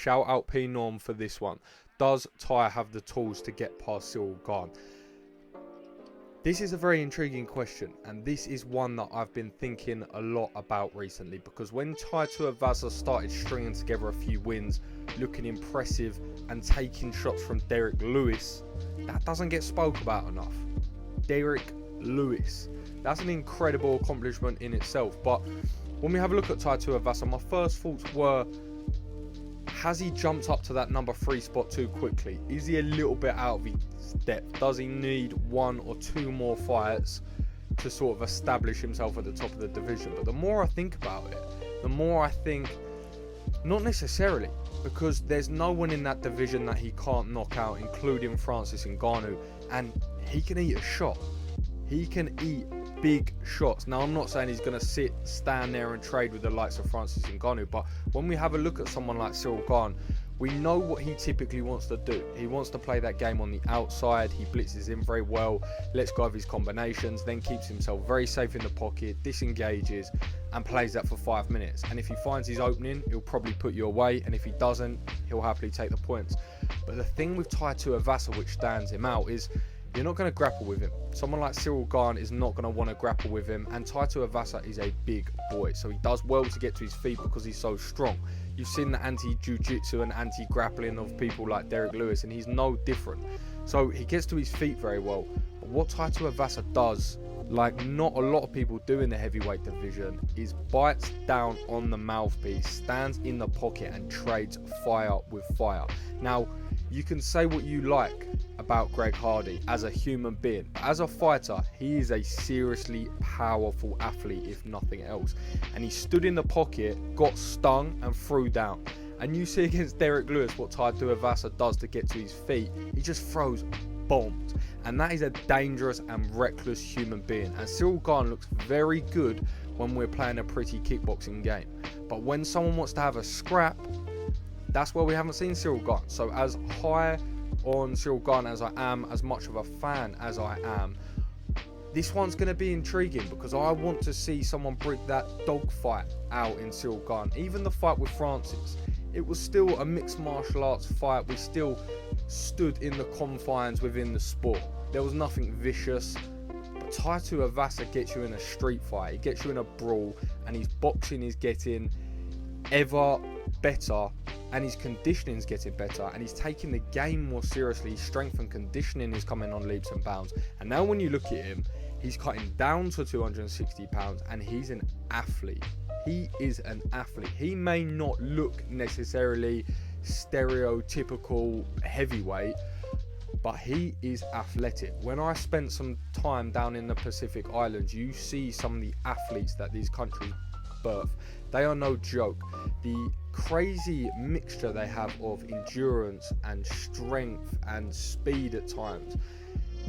shout out P Norm for this one. Does Tai have the tools to get past Ciryl Gane? This is a very intriguing question, and this is one that I've been thinking a lot about recently, because when Tai Tuivasa started stringing together a few wins, looking impressive and taking shots from Derek Lewis, that doesn't get spoke about enough. Derek Lewis, that's an incredible accomplishment in itself. But when we have a look at Tai Tuivasa, my first thoughts were, has he jumped up to that number 3 spot too quickly? Is he a little bit out of his depth? Does he need 1 or 2 more fights to sort of establish himself at the top of the division? But the more I think about it, the more I think, not necessarily, because there's no one in that division that he can't knock out, including Francis Ngannou, and he can eat a shot. He can eat big shots. Now, I'm not saying he's going to stand there and trade with the likes of Francis Ngannou, but when we have a look at someone like Ciryl Gane, we know what he typically wants to do. He wants to play that game on the outside. He blitzes in very well, lets go of his combinations, then keeps himself very safe in the pocket, disengages, and plays that for 5 minutes. And if he finds his opening, he'll probably put you away, and if he doesn't, he'll happily take the points. But the thing with Tai Tuivasa which stands him out is, you're not going to grapple with him. Someone like Ciryl Gane is not going to want to grapple with him, and Tai Tuivasa is a big boy, so he does well to get to his feet because he's so strong. You've seen the anti-jiu-jitsu and anti-grappling of people like Derek Lewis, and he's no different. So he gets to his feet very well. But what Tai Tuivasa does, like not a lot of people do in the heavyweight division, is bites down on the mouthpiece, stands in the pocket, and trades fire with fire. Now, you can say what you like about Greg Hardy as a human being. As a fighter, he is a seriously powerful athlete, if nothing else. And he stood in the pocket, got stung, and threw down. And you see against Derek Lewis what Tai Tuivasa does to get to his feet. He just throws bombs. And that is a dangerous and reckless human being. And Ciryl Gane looks very good when we're playing a pretty kickboxing game. But when someone wants to have a scrap, that's where we haven't seen Ciryl Gane. So as high on Ciryl Gane as I am, as much of a fan as I am, this one's going to be intriguing, because I want to see someone bring that dogfight out in Ciryl Gane. Even the fight with Francis, it was still a mixed martial arts fight. We still stood in the confines within the sport. There was nothing vicious. But Tai Tuivasa gets you in a street fight. He gets you in a brawl, and his boxing is getting ever better, and his conditioning is getting better, and he's taking the game more seriously. His strength and conditioning is coming on leaps and bounds. And now when you look at him, he's cutting down to 260 pounds, and he's an athlete. He is an athlete. He may not look necessarily stereotypical heavyweight, but he is athletic. When I spent some time down in the Pacific Islands, you see some of the athletes that these countries birth. They are no joke. The crazy mixture they have of endurance and strength and speed at times,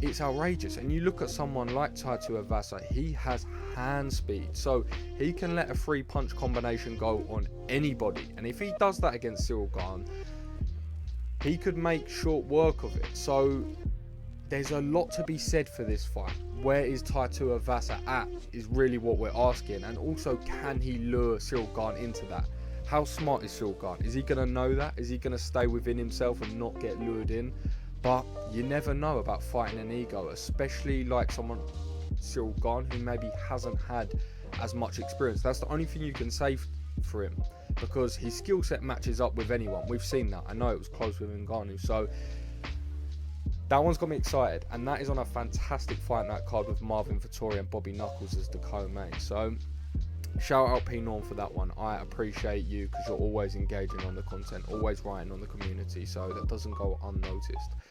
it's outrageous. And you look at someone like Tai Tuivasa, he has hand speed, so he can let a 3-punch combination go on anybody. And if he does that against Ciryl Gane, he could make short work of it. So there's a lot to be said for this fight. Where is Tai Tuivasa at is really what we're asking. And also, can he lure Ciryl Gane into that? How smart is Ciryl Gane? Is he going to know that? Is he going to stay within himself and not get lured in? But you never know about fighting an ego, especially like someone Ciryl Gane, who maybe hasn't had as much experience. That's the only thing you can say for him, because his skill set matches up with anyone. We've seen that. I know it was close with Ngannou, so that one's got me excited, and that is on a fantastic fight night card with Marvin Vettori and Bobby Knuckles as the co-main. So shout out P Norm for that one. I appreciate you, because you're always engaging on the content, always writing on the community, so that doesn't go unnoticed.